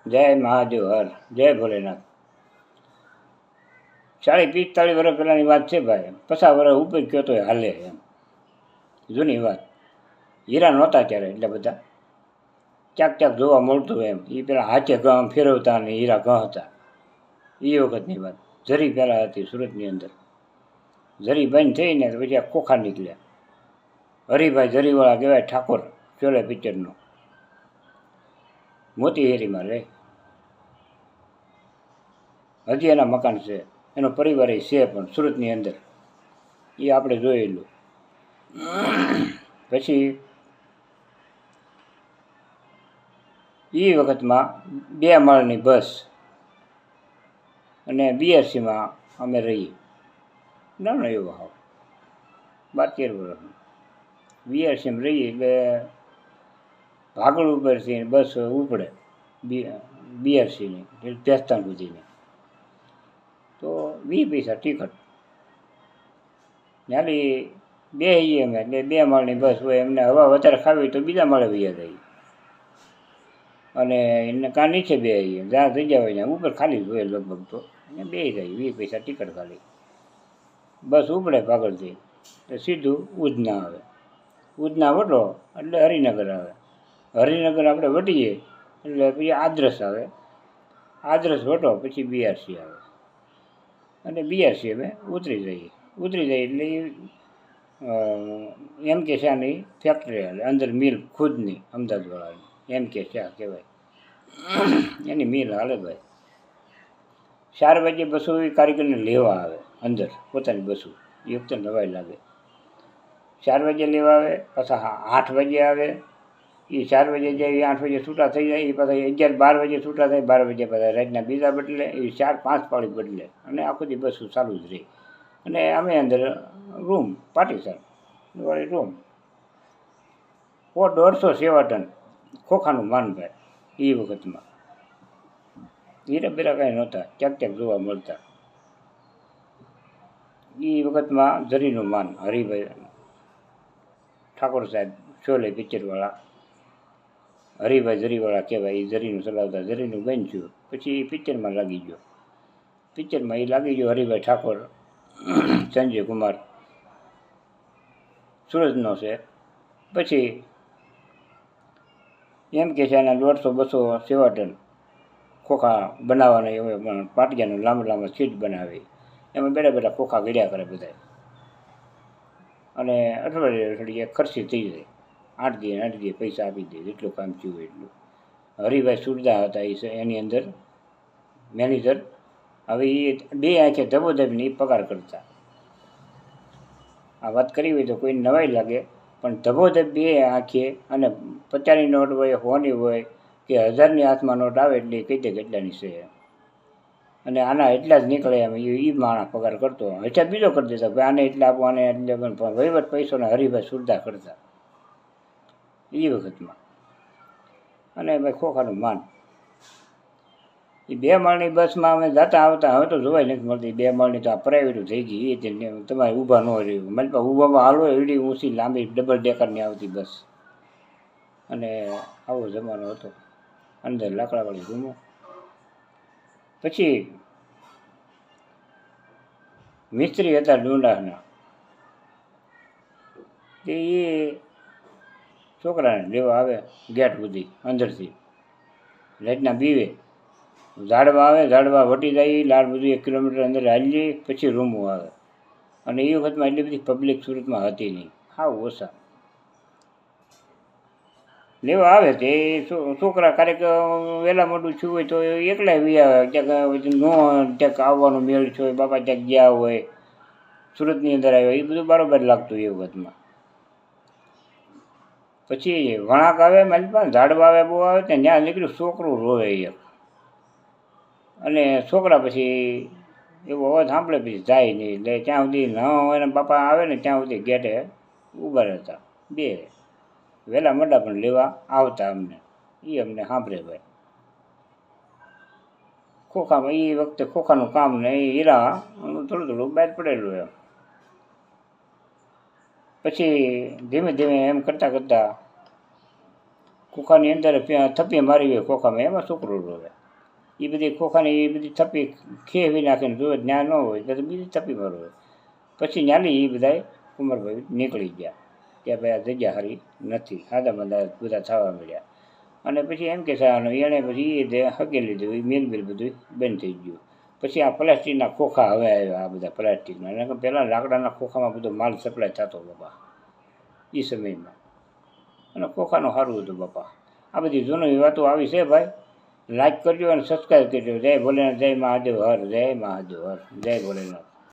જય મહાદેવ હર, જય ભોલેનાથ. 40-45 વર્ષ પહેલાંની વાત છે ભાઈ. 50 વર્ષ ઉપર કયો તો હાલે એમ. જૂની વાત. હીરા નહોતા ત્યારે એટલે બધા ક્યાંક ક્યાંક જોવા મળતું એમ. એ પેલા હાથે ગામ ફેરવતા ને હીરા ઘ હતા. એ વખતની વાત. ઝરી પહેલાં હતી સુરતની અંદર. ઝરી બંધ થઈને પછી આ ખોખા નીકળ્યા. હરિભાઈ ઝરીવાળા કહેવાય, ઠાકોર ચોલે પિક્ચરનો. મોતી હેરીમાં રહે. હજી એના મકાન છે, એનો પરિવાર એ છે પણ સુરતની અંદર. એ આપણે જોયેલું. પછી એ વખતમાં 2 માળની બસ અને બીઆરસીમાં અમે રહીએ. નાનો એવો હાવ 12-13 વર્ષનો. બીઆરસીમાં રહીએ એટલે ભાગળ ઉપરથી બસ ઉપડે બીઆરસીની ભેસ્તાન સુધીની. તો 20 પૈસા ટિકટ. નાલી બેસીએ અમે એટલે 2 માળની બસ હોય. એમને હવા વધારે ખાવી તો બીજા માળે વૈયા જાય. અને એને કાં નીચે બેસીએ, જ્યાં જગ્યા હોય ત્યાં. ઉપર ખાલી જ હોય લગભગ તો. અને બેસી જાય. 20 પૈસા ટિકટ ખાલી. બસ ઉપડે ભાગળથી તો સીધું ઉધના આવે. ઉધના વટો એટલે હરિનગર આવે. હરિનગર આપણે વટીએ એટલે પછી આદરસ આવે. આદરસ વટો પછી બીઆરસી આવે. અને બીઆરસી અમે ઉતરી જઈએ. ઉતરી જઈએ એટલે એમ કે શાની ફેક્ટરી હાલે અંદર, મિલ ખુદની અમદાવાદવાળાની. એમ કે શાહ કહેવાય, એની મિલ હાલે ભાઈ. 4 વાગે બસો એ કારીગરને લેવા આવે અંદર, પોતાની બસો. એ વખતે નવાઈ લાગે. 4 વાગે લેવા આવે, પાછા 8 વાગે આવે. એ 4 વાગે જાય, 8 વાગે છૂટા થઈ જાય. એ પાછા 11-12 વાગે છૂટા થાય. 12 વાગે પાછા રાતના બીજા બદલે. એ 4-5 પાળી બદલે. અને આખો દી બસો ચાલુ જ રહી. અને અમે અંદર રૂમ, પાર્ટીશન વાળી રૂમ. 150 સેવા ટન ખોખાનું માનભાઈ. એ વખતમાં હીરા બેરા કાંઈ નહોતા, ક્યાંક ક્યાંક જોવા મળતા. એ વખતમાં ઝરીનું માન. હરિભાઈ ઠાકોર સાહેબ છોલે પિક્ચરવાળા, હરિભાઈ ઝરીવાળા કહેવાય. એ ઝરીનું ચલાવતા. ઝરીનું બન્યું પછી એ પિક્ચરમાં લાગી ગયો. પિક્ચરમાં એ લાગી ગયો હરિભાઈ ઠાકોર. સંજય કુમાર સુરતનો છે. પછી એમ કે છે એના 150-200 સેવા ટન ખોખા બનાવવાના. હવે પણ પાટિયાનું લાંબા લાંબા સીટ બનાવી. એમાં બેઠા બેઠા ખોખા ગળ્યા કરે બધા. અને અઠવાડિયે ખર્ચી થઈ જાય. 8 દી પૈસા આપી દે, જેટલું કામ થયું એટલું. હરિભાઈ સુરદા હતા એની અંદર મેનેજર. હવે એ 2 આંખે ધબોધબની પગાર કરતા. આ વાત કરી હોય તો કોઈ નવાઈ લાગે, પણ ધબોધબ 2 આંખે. અને 50ની નોટ હોય, 100ની હોય કે 1000ની હાથમાં નોટ આવે એટલે કહી દે કેટલાની છે. અને આના એટલા જ નીકળે એમ. એ માણસ પગાર કરતો. હિસાબ બીજો કરી દેતા, ભાઈ આને એટલા આપો, આને એટલે. પણ વહીવટ પૈસોને હરિભાઈ સુરદા કરતા એ વખતમાં. અને ભાઈ ખોખાનું માન. એ 2 માળની બસમાં અમે જતા આવતા. હવે તો જોવાય નથી મળતી 2 માળની. તો આ પ્રાઇવેટ થઈ ગઈ. એ તમારે ઊભા ન રહ્યું. મારી પાસે ઊભામાં હાલો એવડી ઊંચી લાંબી ડબલ ડેકરની આવતી બસ. અને આવો જમાનો હતો. અંદર લાકડાવાળી રૂમો. પછી મિસ્ત્રી હતા ડુંડાના. એ છોકરાને લેવા આવે ગેટ સુધી અંદરથી. રાતના બીવે. ઝાડવા આવે, ઝાડવા વટી જાય. લાડ બધું 1 કિલોમીટર અંદર હાલી પછી રૂમો આવે. અને એ વખતમાં એટલી બધી પબ્લિક સુરતમાં હતી નહીં, હાવ ઓછા. લેવા આવે તે છોકરા ક્યારેક વહેલા મોટું થયું હોય તો એકલા વી આવે. ક્યાંક નો ક્યાંક આવવાનો મેળ છો, બાપા ક્યાંક ગયા હોય, સુરતની અંદર આવ્યા. એ બધું બરાબર લાગતું એ વખતમાં. પછી વણાક આવે મારી પાસે, ઝાડવા આવે, બહુ આવે ત્યાં નીકળ્યું છોકરું રોવે એક. અને છોકરા પછી એવો અવાજ સાંભળે પછી જાય નહીં. એટલે ત્યાં સુધી ન એના બાપા આવે ને ત્યાં સુધી ગેટે ઊભા રહેતા. 2 વહેલા મોડા પણ લેવા આવતા અમને. એ અમને સાંભળે ભાઈ. ખોખામાં એ વખતે ખોખાનું કામ ને એ હીરા થોડું થોડું બહાર પડેલું એમ. પછી ધીમે ધીમે એમ કરતાં કરતાં ખોખાની અંદર થપ્પી મારી હોય ખોખામાં, એમાં છોકરો રોવે. એ બધી ખોખાની એ બધી થપ્પી ખેવી નાખીને જોવે, જ્ઞાન ન હોય તો બીજી થપ્પી મારવો હોય. પછી ન્યાલી એ બધા કુંવરભાઈ નીકળી ગયા કે ભાઈ આ જગ્યા સારી નથી, સાદા મંદા બધા થવા મળ્યા. અને પછી એમ કે સારું એણે પછી એ હકી લીધું, એ મિલ બધું બંધ થઈ ગયું. પછી આ પ્લાસ્ટિકના ખોખા હવે આવ્યા, આ બધા પ્લાસ્ટિકના. એને પહેલાં લાકડાના ખોખામાં બધો માલ સપ્લાય થતો બાપા એ સમયમાં, અને ખોખાનું સારું હતું બાપા. આ બધી જૂની વાતો આવી છે ભાઈ. લાઈક કરજો અને સબસ્ક્રાઈબ કરજો. જય ભોલેનાથ, જય મહાદેવ હર, જય મહાદેવ હર, જય ભોલેનાથ.